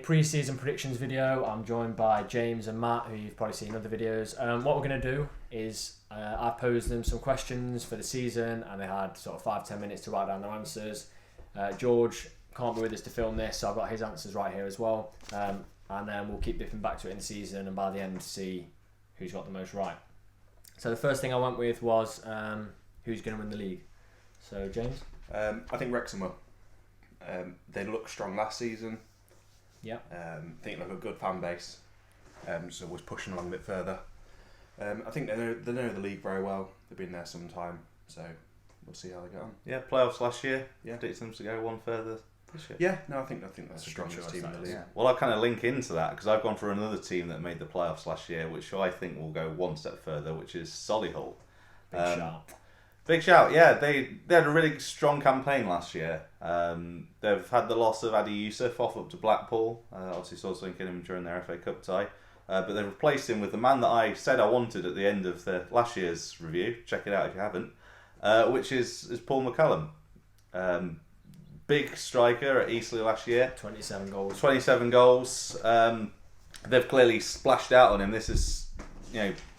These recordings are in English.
pre-season predictions video. I'm joined by James and Matt, who you've probably seen in other videos. What we're going to do is I've posed them some questions for the season, and they had sort of 5-10 minutes to write down their answers. George can't be with us to film this, so I've got his answers right here as well. And then we'll keep dipping back to it in the season, and by the end see who's got the most right. So the first thing I went with was who's going to win the league. So James? I think Wrexham will. They looked strong last season. Yeah. I think they've got a good fan base. So was pushing along a bit further. I think they know the league very well. They've been there some time, so we'll see how they get on. Yeah, playoffs last year. Yeah. Predicted them to go one further this year. Yeah, no, I think that's the strongest team in the league. Yeah. Well, I kind of link into that because I've gone for another team that made the playoffs last year, which I think will go one step further, which is Solihull. Big shout. Big shout, yeah. They had a really strong campaign last year. They've had the loss of Adi Youssef off up to Blackpool. Obviously saw something in him during their FA Cup tie. But they've replaced him with the man that I said I wanted at the end of the last year's review. Check it out if you haven't. Which is Paul McCallum. Big striker at Eastleigh last year. 27 goals. 27 goals. They've clearly splashed out on him. This is,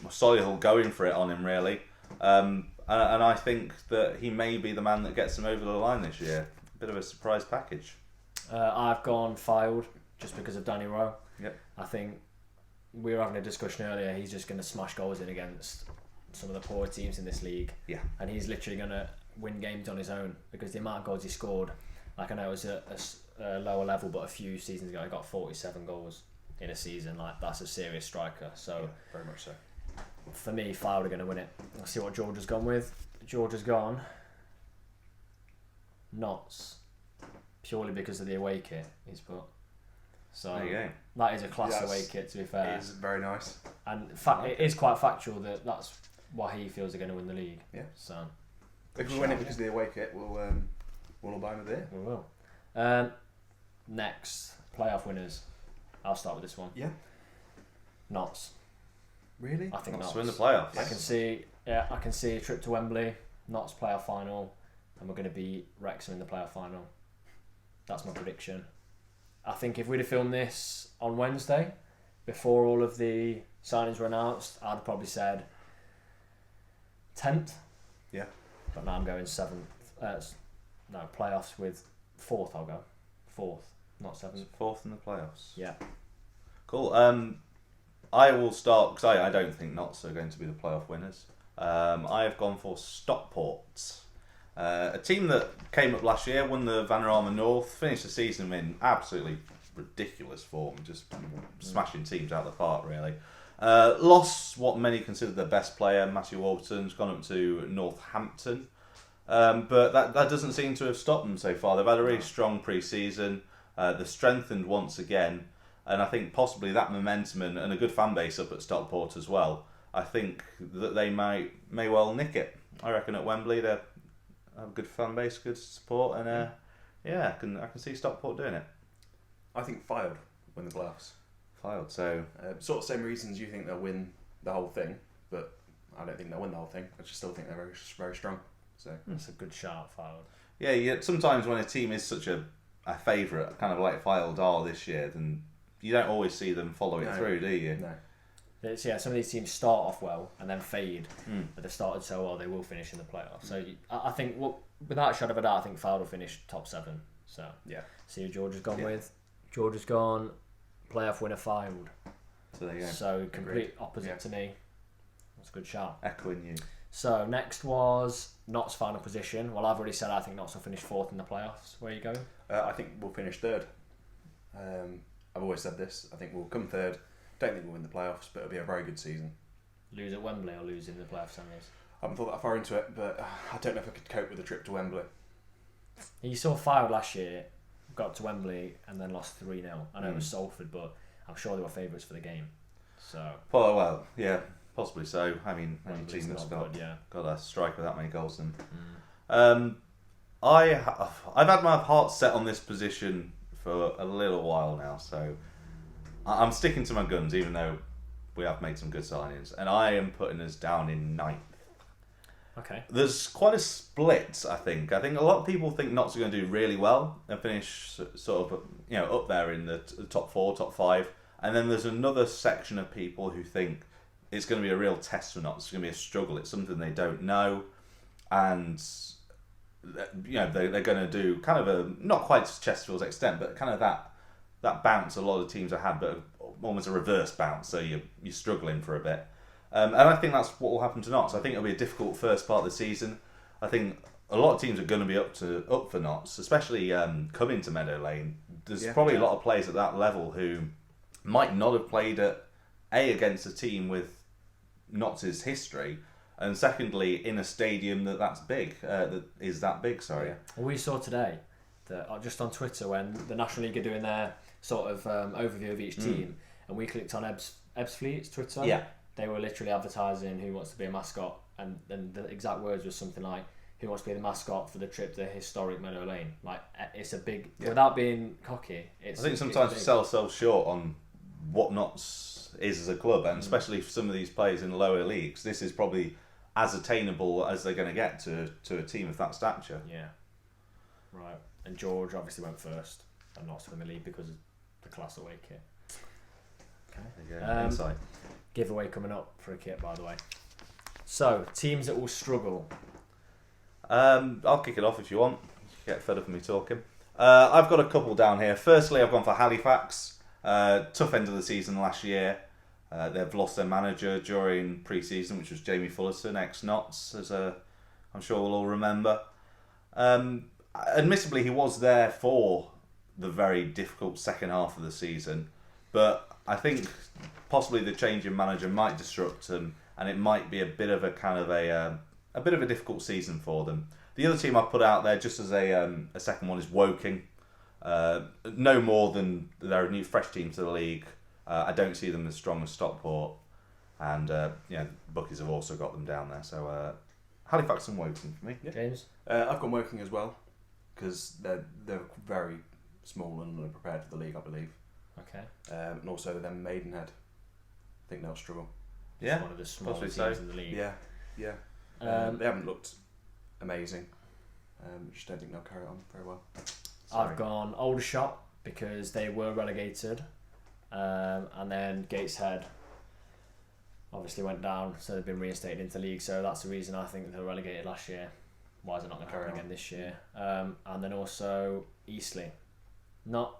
Solihull going for it on him, really. And I think that he may be the man that gets them over the line this year. A bit of a surprise package. I've gone Fylde just because of Danny Rowe. Yep. I think we were having a discussion earlier. He's just going to smash goals in against some of the poorer teams in this league. Yeah. And he's literally going to win games on his own because the amount of goals he scored, like I know it was a lower level, but a few seasons ago he got 47 goals in a season. Like that's a serious striker. So Yeah, very much so. for me, Fylde are going to win it. Let's see what George has gone with. George has gone Notts purely because of the away kit he's put. So There you go. that is a class Yes. away kit, to be fair. It is very nice. And it is quite factual that that's why he feels they're going to win the league. Yeah. So If we win it because of the away kit, we'll all buy him a beer. we will. Next, playoff winners. I'll start with this one. Yeah. Notts. Really? I think Notts Notts. win the playoffs. I can see a trip to Wembley, Notts playoff final, and we're going to beat Wrexham in the playoff final. That's my prediction. I think if we'd have filmed this on Wednesday, before all of the signings were announced, I'd have probably said 10th. Yeah. But now I'm going 7th. Playoffs with 4th I'll go. 4th, not 7th. Fourth in the playoffs. Yeah. Cool. I will start because I don't think Notts are going to be the playoff winners. I have gone for Stockport. A team that came up last year, won the Vanarama North, finished the season in absolutely ridiculous form, just smashing teams out of the park, really. Lost what many consider their best player, Matthew Warburton's gone up to Northampton. But that doesn't seem to have stopped them so far. They've had a really strong pre-season. They've strengthened once again. And I think possibly that momentum and a good fan base up at Stockport as well, I think that they may well nick it. I reckon at Wembley they have a good fan base, good support, and I can see Stockport doing it. I think Fylde win the playoffs. Filed, so Sort of same reasons you think they'll win the whole thing, but I don't think they'll win the whole thing. I just still think they're very, very strong. So That's a good shout, Fylde. yeah. Sometimes when a team is such a favourite, kind of like Filed are this year, then you don't always see them follow it through, do you? no. Some of these teams start off well and then fade, but they've started so well they will finish in the playoffs. So I think, without a shadow of a doubt, I think Fylde will finish top 7. So Yeah. see who George has gone with. George has gone playoff winner Fylde. So there you go. So complete opposite Yeah. to me. That's a good shout. Echoing you. So next was Notts' final position. Well, I've already said I think Notts will finish 4th in the playoffs. Where are you going? I think we'll finish 3rd. I've always said this. I think we'll come 3rd. Don't think we'll win the playoffs, but it'll be a very good season. Lose at Wembley or lose in the playoff semis? I haven't thought that far into it, but I don't know if I could cope with a trip to Wembley. You saw Fylde last year, got to Wembley and then lost 3-0. I know it was Salford, but I'm sure they were favourites for the game. So Well, yeah, possibly so. I mean, any Wembley's team that's not good, yeah. got a striker with that many goals in. I've had my heart set on this position for a little while now, so I'm sticking to my guns, even though we have made some good signings, and I am putting us down in 9th. Okay. There's quite a split, I think. I think a lot of people think Notts are going to do really well and finish sort of, up there in the top 4, top 5. And then there's another section of people who think it's going to be a real test for Notts. It's going to be a struggle. It's something they don't know. And, they're going to do kind of a, not quite to Chesterfield's extent, but kind of that bounce a lot of teams have had, but almost a reverse bounce. So you're struggling for a bit. And I think that's what will happen to Notts. I think it'll be a difficult first part of the season. I think a lot of teams are going to be up for Notts, especially coming to Meadow Lane. There's probably a lot of players at that level who might not have played against a team with Notts' history, and secondly in a stadium that's big, that is that big. Sorry. Yeah. Well, we saw today that just on Twitter when the National League are doing their sort of overview of each team, and we clicked on Ebbsfleet's Twitter. Yeah. They were literally advertising who wants to be a mascot, and the exact words was something like, who wants to be the mascot for the trip to historic Meadow Lane. Like, it's a big, without being cocky, I think sometimes we sell ourselves short on what Notts is as a club, and especially for some of these players in the lower leagues, this is probably as attainable as they're going to get to a team of that stature. Yeah. Right. And George obviously went first, and Notts won the league because of the class away kit. Okay. Insight. Giveaway coming up for a kit, by the way. So, teams that will struggle. I'll kick it off if you want. Get fed up of me talking. I've got a couple down here. Firstly, I've gone for Halifax. Tough end of the season last year. They've lost their manager during pre-season, which was Jamie Fullerton, ex-Notts, as I'm sure we'll all remember. Admittedly, he was there for the very difficult second half of the season, but I think possibly the change in manager might disrupt them, and it might be a bit of a difficult season for them. The other team I put out there just as a second one is Woking. No more than they're a new fresh team to the league. I don't see them as strong as Stockport, and bookies have also got them down there. So Halifax and Woking for me. Yeah. James? I've gone Woking as well, because they're very small and unprepared for the league, I believe. Okay. And also then Maidenhead. I think they'll struggle. It's one of the smaller teams in the league. Yeah. They haven't looked amazing. Just don't think they'll carry it on very well. Sorry. I've gone Aldershot because they were relegated, and then Gateshead obviously went down, so they've been reinstated into the league. So that's the reason I think they were relegated last year. Why is it not going to happen again this year? And then also Eastleigh, not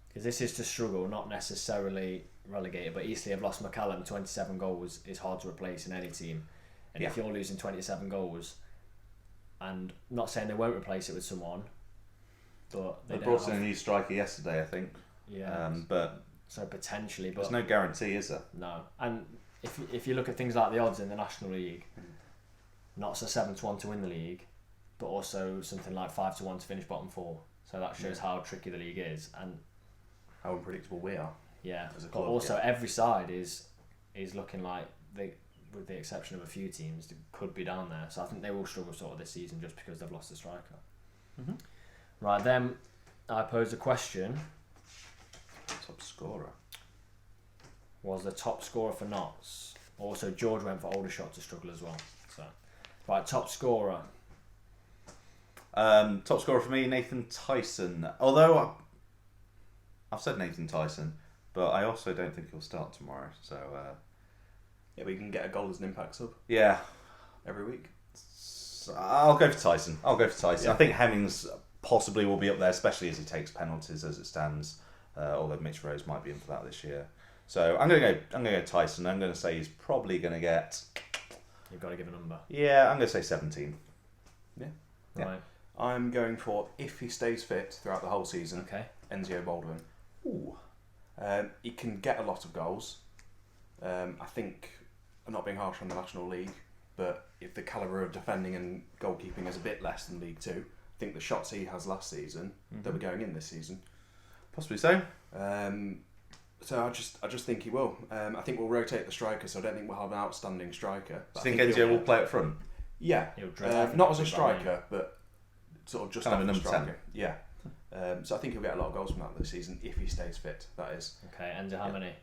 because this is to struggle, not necessarily relegated, but Eastleigh have lost McCallum. 27 goals is hard to replace in any team, and if you're losing 27 goals, and not saying they won't replace it with someone, but they brought in a new striker yesterday, I think. Yeah. But so potentially, but there's no guarantee, is there? No. And if you look at things like the odds in the National League, not so 7-1 to win the league, but also something like 5-1 to finish bottom 4. So that shows how tricky the league is and how unpredictable we are. Yeah. As a club, but also every side is looking like with the exception of a few teams, that could be down there. So I think they will struggle sort of this season just because they've lost a striker. Mm-hmm. Right, then I pose a question. Top scorer. Was the top scorer for Notts. Also, George went for Aldershot to struggle as well. So, right, top scorer. Top scorer for me, Nathan Tyson. Although I've said Nathan Tyson, but I also don't think he'll start tomorrow. So yeah, we can get a goal as an impact sub. Yeah, every week. So I'll go for Tyson. Yeah. I think Hemmings possibly will be up there, especially as he takes penalties as it stands. Although Mitch Rose might be in for that this year. So I'm gonna go Tyson. I'm gonna say he's probably gonna get. You've got to give a number. Yeah, I'm gonna say 17. Yeah. Right. I'm going for, if he stays fit throughout the whole season, Okay. Enzio Baldwin. Ooh. He can get a lot of goals. I think, I'm not being harsh on the National League, but if the calibre of defending and goalkeeping is a bit less than League 2, I think the shots he has last season, they'll be going in this season. Possibly so. So I just think he will. I think we'll rotate the striker, so I don't think we'll have an outstanding striker. Do you think Enzio will play up front? Yeah. Not as a striker, but sort of just kind of a a number striker. 10. Yeah. So I think he'll get a lot of goals from that this season if he stays fit. That is. Okay. And how many?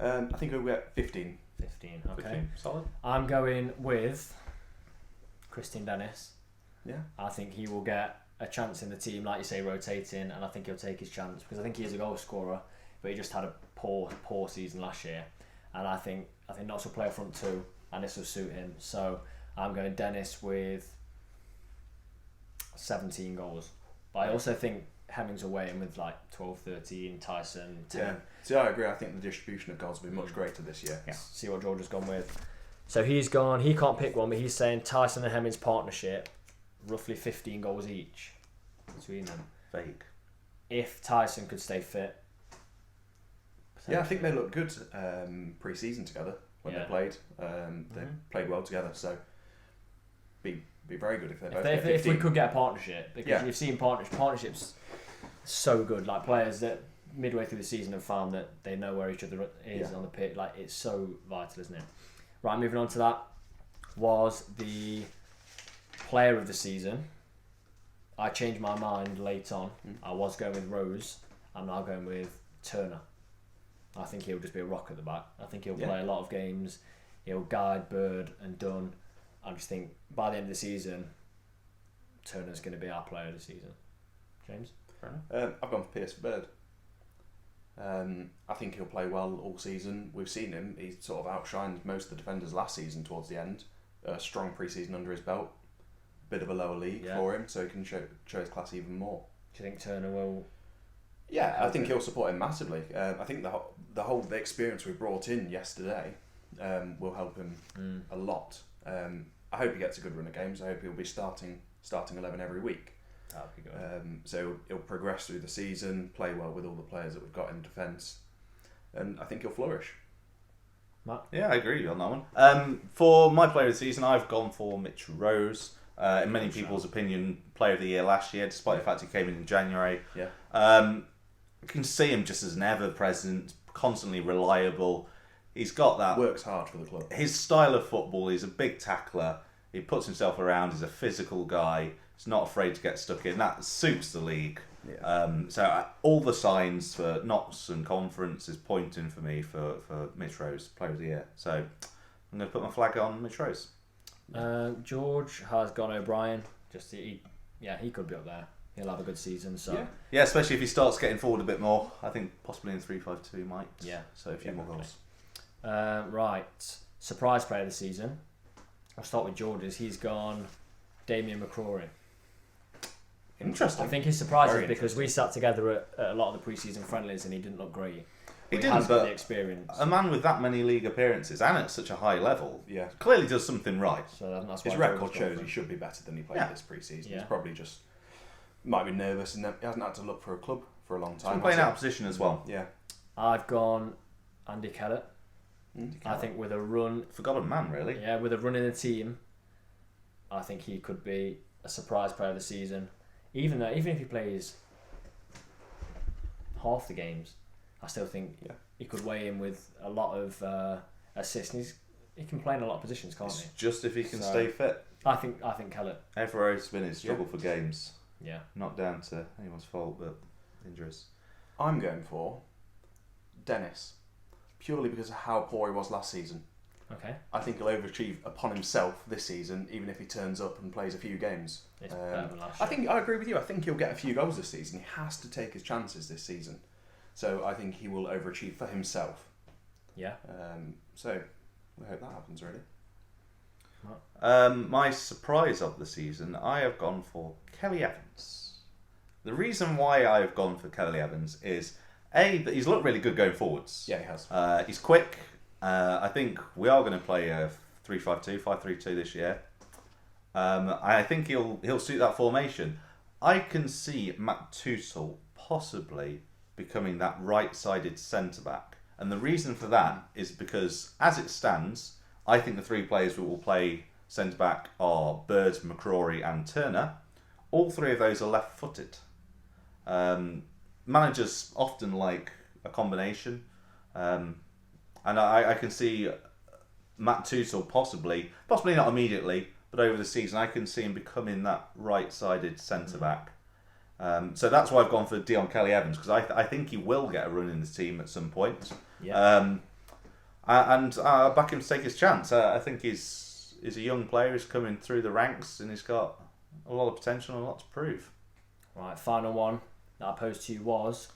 I think he'll get 15. 15, okay. 15, solid. I'm going with Christian Dennis. Yeah. I think he will get a chance in the team, like you say, rotating, and I think he'll take his chance because I think he is a goal scorer, but he just had a poor season last year, and I think Notts will play a front two, and this will suit him. So I'm going Dennis with 17 goals, but I also think Hemmings will weigh in with like 12, 13, Tyson 10. Yeah. See, I agree. I think the distribution of goals will be much greater this year. Yeah. See what George has gone with. So he's gone. He can't pick one, but he's saying Tyson and Hemmings partnership, roughly 15 goals each between them. Vague. If Tyson could stay fit. Yeah, I think they looked good pre-season together when Yeah. they played. They played well together, so be very good if they both If, get if we 15. could get a partnership, because Yeah. you've seen partnerships so good, like players that midway through the season have found that they know where each other is Yeah. on the pitch. Like it's so vital, isn't it? Right, moving on to that was the player of the season. I changed my mind late on. I was going with Rose. I'm now going with Turner. I think he'll just be a rock at the back. I think he'll play a lot of games. He'll guide Bird and Dunn. I just think by the end of the season, Turner's going to be our player of the season. James? I've gone for Pierce Bird. I think he'll play well all season. We've seen him. He sort of outshined most of the defenders last season towards the end. A strong pre-season under his belt. Bit of a lower league for him, so he can show his class even more. Do you think Turner will? Yeah, I think he'll support him massively. I think the experience we brought in yesterday will help him a lot. I hope he gets a good run of games. I hope he'll be starting 11 every week. That would be good. So he'll progress through the season, play well with all the players that we've got in defence, and I think he'll flourish. Matt? Yeah, I agree on that one. For my player of the season, I've gone for Mitch Rose. In many people's opinion, player of the year last year, despite the fact he came in January. Yeah. You can see him just as an ever-present, constantly reliable. He's got that. Works hard for the club. His style of football, he's a big tackler. He puts himself around. He's a physical guy. He's not afraid to get stuck in. That suits the league. Yeah. All the signs for Notts and Conference is pointing for me for Mitch Rose, player of the year. So I'm going to put my flag on Mitch Rose. George has gone O'Brien. He could be up there. He'll have a good season. So Yeah, especially if he starts getting forward a bit more. I think possibly in 3-5-2 he might. Yeah. So a few more goals. Right, surprise player of the season. I'll start with George's. He's gone Damien McCrory. Interesting. I think his surprise Very is because we sat together at a lot of the pre-season friendlies and he didn't look great. He But didn't, has got but the experience. a man with that many league appearances and at such a high level Yeah. clearly does something right. So that's why His George record has gone shows for he him. should be better than he played Yeah. this pre-season. Yeah. He's probably just might be nervous and he hasn't had to look for a club for a long He's time. been playing has out he? of position as well. Yeah. I've gone Andy Kellett. I think with a run, Forgotten man, really. with a run in the team, I think he could be a surprise player of the season. Even if he plays half the games, I still think he could weigh in with a lot of assists. He can play in a lot of positions, can't It's he? just if he can So- stay fit. I think Kellett. Everyone's been his struggle for games. Yeah. Not down to anyone's fault, but injuries. I'm going for Dennis, purely because of how poor he was last season. Okay. I think he'll overachieve upon himself this season, even if he turns up and plays a few games. It's better than last year. I agree with you. I think he'll get a few goals this season. He has to take his chances this season. So I think he will overachieve for himself. Yeah. So we hope that happens, really. My surprise of the season, I have gone for Kelly Evans. The reason why I have gone for Kelly Evans is that he's looked really good going forwards. Yeah, he has. He's quick. I think we are going to play a 3-5-2, 5-3-2 this year. I think he'll suit that formation. I can see Matt Tussell possibly becoming that right-sided centre-back. And the reason for that is because, as it stands, I think the three players who will play centre-back are Bird, McCrory and Turner. All three of those are left-footed. Managers often like a combination. And I can see Matt Tussell possibly not immediately, but over the season, I can see him becoming that right-sided centre-back. So that's why I've gone for Dion Kelly-Evans, because I think he will get a run in the team at some point. Yeah. and I back him to take his chance. I think he's a young player. He's coming through the ranks, and he's got a lot of potential and a lot to prove. Right, final one that I posed to you was,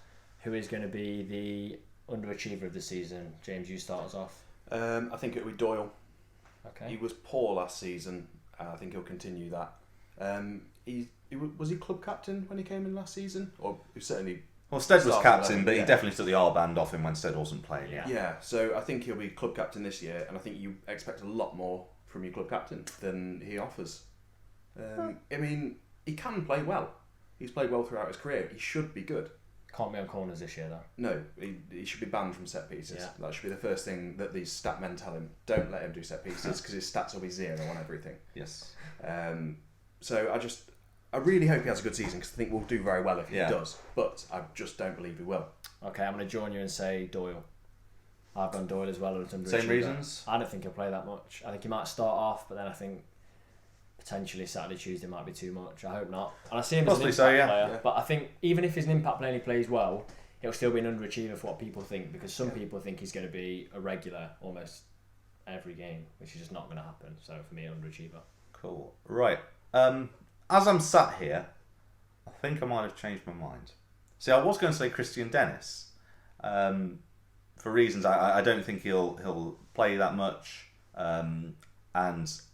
who is going to be the underachiever of the season? James, you start us off. I think it'll be Doyle. Okay. He was poor last season. I think he'll continue that. Was he club captain when he came in last season? Or he certainly... Well, Stead was Starting captain, 11, but he yeah. definitely took the R-band off him when Stead wasn't playing. Yeah. Yeah, so I think he'll be club captain this year, and I think you expect a lot more from your club captain than he offers. I mean, he can play well. He's played well throughout his career. He should be good. Can't be on corners this year, though. No, he should be banned from set pieces. Yeah. That should be the first thing that these stat men tell him. Don't let him do set pieces because his stats will be 0 on everything. Yes. So I really hope he has a good season because I think we'll do very well if he Yeah. does. But I just don't believe he will. Okay, I'm going to join you and say Doyle. I've gone Doyle as well. As underachiever. Same reasons? I don't think he'll play that much. I think he might start off, but then I think potentially Saturday, Tuesday might be too much. I hope not. And I see him Possibly as an impact so, yeah. player. Yeah. But I think even if he's an impact player and he plays well, he'll still be an underachiever for what people think, because some people think he's going to be a regular almost every game, which is just not going to happen. So for me, underachiever. Cool. Right. As I'm sat here, I think I might have changed my mind. See, I was going to say Christian Dennis. For reasons I don't think he'll play that much, and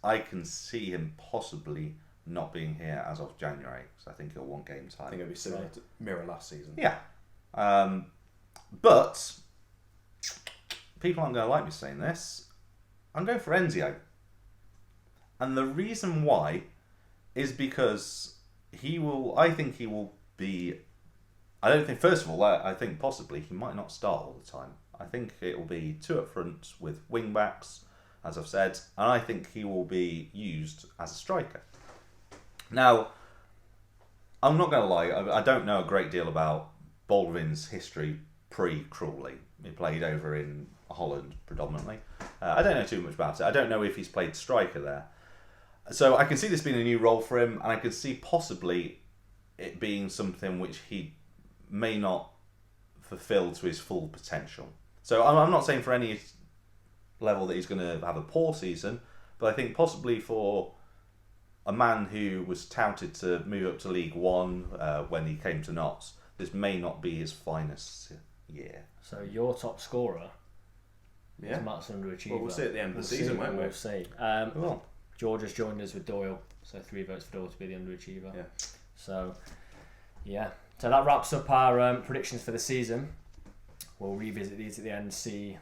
I can see him possibly not being here as of January, because I think he'll want game time. I think it'll be similar Right. to Mirror last season. Yeah. But people aren't going to like me saying this. I'm going for Enzio. And the reason why is because I think he will be... I don't think, first of all, I think possibly he might not start all the time. I think it will be 2 up front with wing backs, as I've said, and I think he will be used as a striker. Now, I'm not going to lie, I don't know a great deal about Baldwin's history pre-Crawley. He played over in Holland predominantly. I don't know too much about it. I don't know if he's played striker there. So I can see this being a new role for him, and I can see possibly it being something which he may not fulfill to his full potential. So I'm not saying for any level that he's going to have a poor season, but I think possibly for a man who was touted to move up to League One when he came to Notts, this may not be his finest year. So your top scorer Yeah. is Matt's underachiever. Well, we'll see at the end of the season, won't we? We'll see. Well, George has joined us with Doyle, so 3 votes for Doyle to be the underachiever. Yeah. So, yeah. So that wraps up our predictions for the season. We'll revisit these at the end, see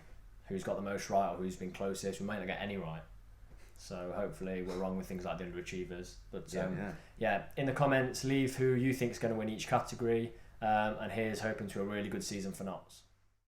who's got the most right or who's been closest. We might not get any right. So hopefully we're wrong with things like the underachievers. But yeah, in the comments, leave who you think is going to win each category. And here's hoping to a really good season for Notts.